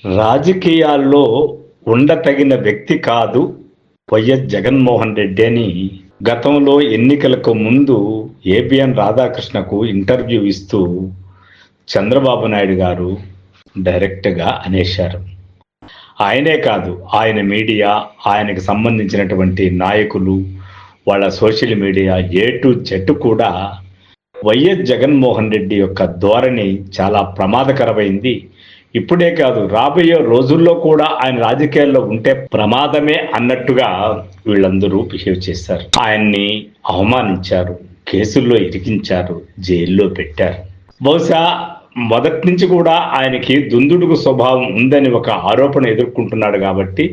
రాజకీయాల్లో ఉండతగిన వ్యక్తి కాదు వైఎస్ జగన్మోహన్ రెడ్డి అని గతంలో ఎన్నికలకు ముందు ఏబిఎన్ రాధాకృష్ణకు ఇంటర్వ్యూ ఇస్తూ చంద్రబాబు నాయుడు గారు డైరెక్ట్గా అనేశారు. ఆయనే కాదు, ఆయన మీడియా, ఆయనకు సంబంధించినటువంటి నాయకులు, వాళ్ళ social media A to Z కూడా వైఎస్ జగన్మోహన్ రెడ్డి యొక్క ధోరణి చాలా ప్రమాదకరమైంది. ఇప్పుడే కాదు, రాబోయే రోజుల్లో కూడా ఆయన రాజకీయాల్లో ఉంటే ప్రమాదమే అన్నట్టుగా వీళ్ళందరూ బిహేవ్ చేశారు. ఆయన్ని అవమానించారు, కేసుల్లో ఇరికించారు, జైల్లో పెట్టారు. బహుశా మొదటి నుంచి కూడా ఆయనకి దుందుడుకు స్వభావం ఉందని ఒక ఆరోపణ ఎదుర్కొంటున్నాడు కాబట్టి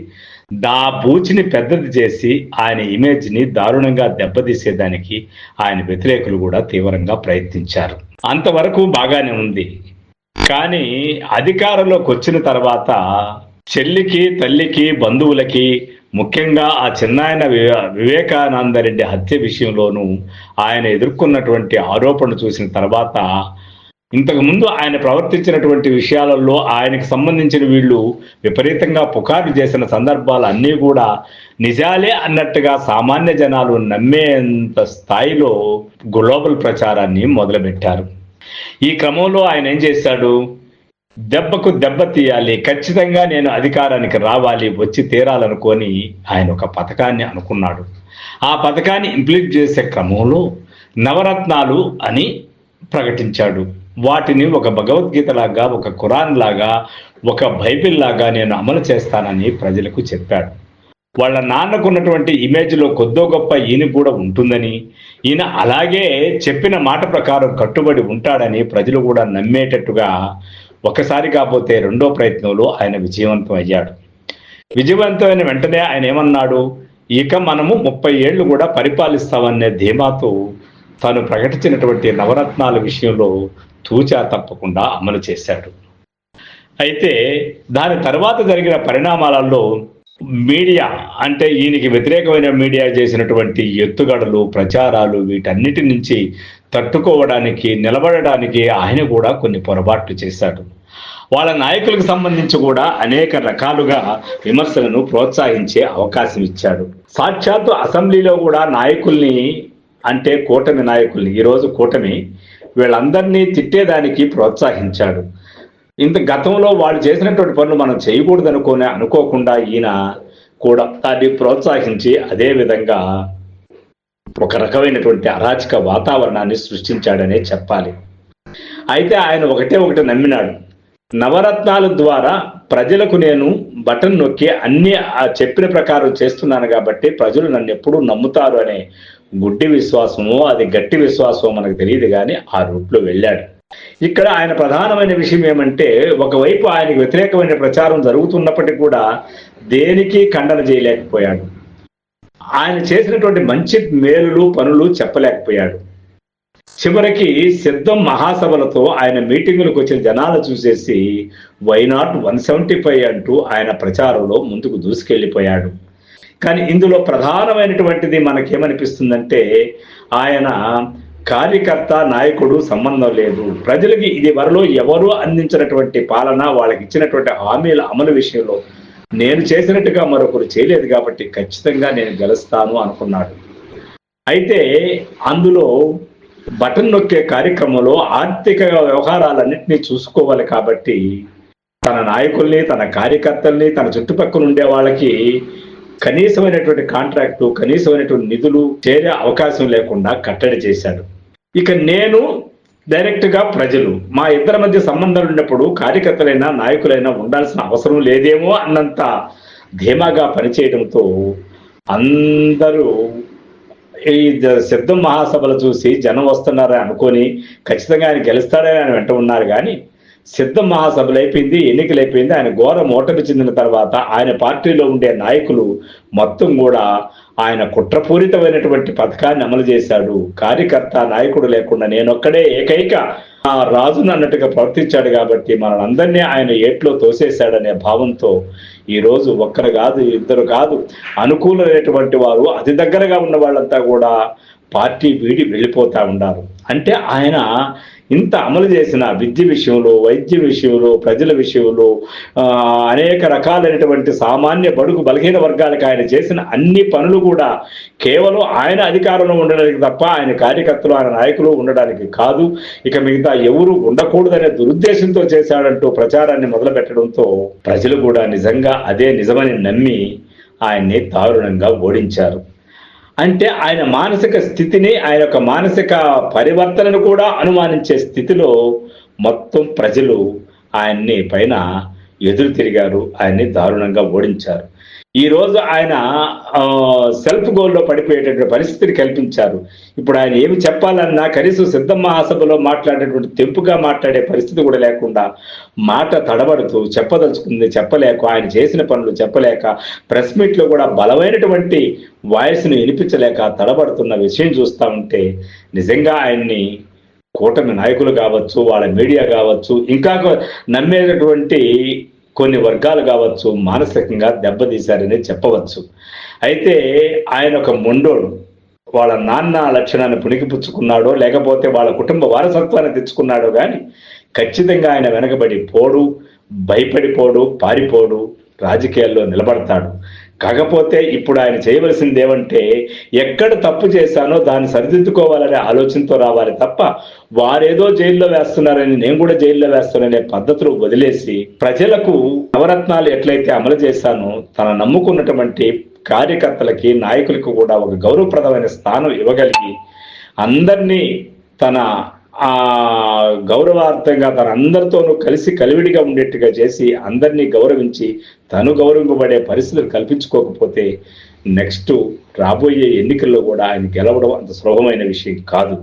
బూచిని పెద్దది చేసి ఆయన ఇమేజ్ని దారుణంగా దెబ్బతీసేదానికి ఆయన వ్యతిరేకులు కూడా తీవ్రంగా ప్రయత్నించారు. అంతవరకు బాగానే ఉంది. కానీ అధికారంలోకి వచ్చిన తర్వాత చెల్లికి, తల్లికి, బంధువులకి, ముఖ్యంగా ఆ చిన్నాయన వివేకానందరెడ్డి హత్య విషయంలోనూ ఆయన ఎదుర్కొన్నటువంటి ఆరోపణ చూసిన తర్వాత ఇంతకుముందు ఆయన ప్రవర్తించినటువంటి విషయాలలో ఆయనకు సంబంధించిన వీళ్ళు విపరీతంగా పుకార్లు చేసిన సందర్భాలు అన్నీ కూడా నిజాలే అన్నట్టుగా సామాన్య జనాలు నమ్మేంత స్థాయిలో గ్లోబల్ ప్రచారాన్ని మొదలుపెట్టారు. ఈ క్రమంలో ఆయన ఏం చేశాడు? దెబ్బకు దెబ్బ తీయాలి, ఖచ్చితంగా నేను అధికారానికి రావాలి, వచ్చి తీరాలనుకొని ఆయన ఒక పథకాన్ని అనుకున్నాడు. ఆ పథకాన్ని ఇంప్లిమెంట్ చేసే క్రమంలో నవరత్నాలు అని ప్రకటించాడు. వాటిని ఒక భగవద్గీత లాగా, ఒక ఖురాన్ లాగా, ఒక బైబిల్ లాగా నేను అమలు చేస్తానని ప్రజలకు చెప్పాడు. వాళ్ళ నాన్నకున్నటువంటి ఇమేజ్లో కొద్దో గొప్ప ఈయన కూడా ఉంటుందని, ఈయన అలాగే చెప్పిన మాట ప్రకారం కట్టుబడి ఉంటాడని ప్రజలు కూడా నమ్మేటట్టుగా ఒకసారి కాకపోతే రెండో ప్రయత్నంలో ఆయన విజయవంతం అయ్యాడు. విజయవంతమైన వెంటనే ఆయన ఏమన్నాడు? ఇక మనము 30 ఏళ్ళు కూడా పరిపాలిస్తామనే ధీమాతో తాను ప్రకటించినటువంటి నవరత్నాల విషయంలో తూచా తప్పకుండా అమలు చేశాడు. అయితే దాని తర్వాత జరిగిన పరిణామాలలో మీడియా, అంటే ఈయనకి వ్యతిరేకమైన మీడియా చేసినటువంటి ఎత్తుగడలు, ప్రచారాలు, వీటన్నిటి నుంచి తట్టుకోవడానికి, నిలబడడానికి ఆయన కూడా కొన్ని పొరపాట్లు చేశాడు. వాళ్ళ నాయకులకు సంబంధించి కూడా అనేక రకాలుగా విమర్శలను ప్రోత్సహించే అవకాశం ఇచ్చాడు. సాక్షాత్తు అసెంబ్లీలో కూడా నాయకుల్ని, అంటే కూటమి నాయకుల్ని, ఈరోజు కూటమి, వీళ్ళందరినీ తిట్టేదానికి ప్రోత్సహించాడు. ఇంత గతంలో వాళ్ళు చేసినటువంటి పనులు మనం చేయకూడదు అనుకోకుండా ఈయన కూడా దాన్ని ప్రోత్సహించి అదే విధంగా ఒక రకమైనటువంటి అరాచక వాతావరణాన్ని సృష్టించాడనే చెప్పాలి. అయితే ఆయన ఒకటే నమ్మినాడు. నవరత్నాల ద్వారా ప్రజలకు నేను బటన్ నొక్కి అన్ని చెప్పిన ప్రకారం చేస్తున్నాను కాబట్టి ప్రజలు నన్ను ఎప్పుడూ నమ్ముతారు అనే గుడ్డి విశ్వాసమో అది గట్టి విశ్వాసమో మనకు తెలియదు, కానీ ఆ రూట్లో వెళ్ళాడు. ఇక్కడ ఆయన ప్రధానమైన విషయం ఏమంటే, ఒకవైపు ఆయనకు వ్యతిరేకమైన ప్రచారం జరుగుతున్నప్పటికీ కూడా దేనికి ఖండన చేయలేకపోయాడు. ఆయన చేసినటువంటి మంచి మేలులు, పనులు చెప్పలేకపోయాడు. చివరికి సిద్ధం మహాసభలతో ఆయన మీటింగులకు వచ్చిన జనాలు చూసేసి వైనాట్ 175 అంటూ ఆయన ప్రచారంలో ముందుకు దూసుకెళ్ళిపోయాడు. కానీ ఇందులో ప్రధానమైనటువంటిది మనకేమనిపిస్తుందంటే, ఆయన కార్యకర్త, నాయకుడు సంబంధం లేదు. ప్రజలకి ఇది వరలో ఎవరూ అందించినటువంటి పాలన, వాళ్ళకి ఇచ్చినటువంటి హామీల అమలు విషయంలో నేను చేసినట్టుగా మరొకరు చేయలేదు కాబట్టి ఖచ్చితంగా నేను గెలుస్తాను అనుకున్నాడు. అయితే అందులో బటన్ నొక్కే కార్యక్రమంలో ఆర్థిక వ్యవహారాలన్నింటినీ చూసుకోవాలి కాబట్టి తన నాయకుల్ని, తన కార్యకర్తల్ని, తన చుట్టుపక్కల ఉండే వాళ్ళకి కనీసమైనటువంటి కాంట్రాక్టు, కనీసమైనటువంటి నిధులు చేరే అవకాశం లేకుండా కట్టడి చేశాడు. ఇక నేను డైరెక్ట్గా ప్రజలు, మా ఇద్దరి మధ్య సంబంధాలు ఉన్నప్పుడు కార్యకర్తలైనా నాయకులైనా ఉండాల్సిన అవసరం లేదేమో అన్నంత ధీమాగా పనిచేయడంతో అందరూ ఈ సిద్ధం మహాసభలు చూసి జనం వస్తున్నారని అనుకొని ఖచ్చితంగా ఆయన గెలుస్తాడని ఆయన వెంట ఉన్నారు. కానీ సిద్ధం మహాసభలు అయిపోయింది, ఎన్నికలు అయిపోయింది. ఆయన ఘోర ఓటమి చెందిన తర్వాత ఆయన పార్టీలో ఉండే నాయకులు మొత్తం కూడా ఆయన కుట్రపూరితమైనటువంటి పథకాన్ని అమలు చేశాడు. కార్యకర్త, నాయకుడు లేకుండా నేనొక్కడే ఏకైక రాజును అన్నట్టుగా ప్రవర్తించాడు కాబట్టి మనందరినీ ఆయన ఏట్లో తోసేశాడనే భావంతో ఈరోజు ఒక్కరు కాదు, ఇద్దరు కాదు, అనుకూలమైనటువంటి వారు అతి దగ్గరగా ఉన్న వాళ్ళంతా కూడా పార్టీ వీడి వెళ్ళిపోతా ఉన్నారు. అంటే ఆయన ఇంత అమలు చేసిన విద్య విషయంలో, వైద్య విషయంలో, ప్రజల విషయంలో అనేక రకాలైనటువంటి సామాన్య బడుగు బలహీన వర్గాలకు ఆయన చేసిన అన్ని పనులు కూడా కేవలం ఆయన అధికారంలో ఉండడానికి తప్ప ఆయన కార్యకర్తలు, ఆయన నాయకులు ఉండడానికి కాదు, ఇక మిగతా ఎవరు ఉండకూడదనే దురుద్దేశంతో చేశాడంటూ ప్రచారాన్ని మొదలు పెట్టడంతో ప్రజలు కూడా నిజంగా అదే నిజమని నమ్మి ఆయన్ని దారుణంగా ఓడించారు. అంటే ఆయన మానసిక స్థితిని, ఆయన యొక్క మానసిక పరివర్తనను కూడా అనుమానించే స్థితిలో మొత్తం ప్రజలు ఆయన్ని పైన ఎదురు తిరిగారు, ఆయన్ని దారుణంగా ఓడించారు. ఈ రోజు ఆయన సెల్ఫ్ గోల్లో పడిపోయేటటువంటి పరిస్థితిని కల్పించారు. ఇప్పుడు ఆయన ఏమి చెప్పాలన్నా కనీసం సిద్ధం మహాసభలో మాట్లాడేటువంటి తెంపుగా మాట్లాడే పరిస్థితి కూడా లేకుండా మాట తడబడుతూ చెప్పదలుచుకుంది చెప్పలేక, ఆయన చేసిన పనులు చెప్పలేక, ప్రెస్ మీట్లో కూడా బలమైనటువంటి వాయిస్ను వినిపించలేక తడబడుతున్న విషయం చూస్తూ ఉంటే నిజంగా ఆయన్ని కూటమి నాయకులు కావచ్చు, వాళ్ళ మీడియా కావచ్చు, ఇంకా నమ్మేటటువంటి కొన్ని వర్గాలు కావచ్చు మానసికంగా దెబ్బతీశారని చెప్పవచ్చు. అయితే ఆయన ఒక మొండోడు, వాళ్ళ నాన్న లక్షణాన్ని పుణికిపుచ్చుకున్నాడో లేకపోతే వాళ్ళ కుటుంబ వారసత్వాన్ని తెచ్చుకున్నాడో కానీ ఖచ్చితంగా ఆయన వెనకబడి పోడు, భయపడిపోడు, పారిపోడు, రాజకీయాల్లో నిలబడతాడు. కాకపోతే ఇప్పుడు ఆయన చేయవలసింది ఏమంటే ఎక్కడ తప్పు చేశానో దాన్ని సరిదిద్దుకోవాలనే ఆలోచనతో రావాలి తప్ప వారేదో జైల్లో వేస్తున్నారని నేను కూడా జైల్లో వేస్తాననే పద్ధతులు వదిలేసి ప్రజలకు నవరత్నాలు ఎట్లయితే అమలు చేశానో తన నమ్ముకున్నటువంటి కార్యకర్తలకి, నాయకులకు కూడా ఒక గౌరవప్రదమైన స్థానం ఇవ్వగలిగి అందరినీ తన గౌరవార్థంగా తన అందరితోనూ కలిసి కలివిడిగా ఉండేట్టుగా చేసి అందరినీ గౌరవించి తను గౌరవింపబడే పరిస్థితులు కల్పించుకోకపోతే నెక్స్ట్ రాబోయే ఎన్నికల్లో కూడా ఆయన గెలవడం అంత సులభమైన విషయం కాదు.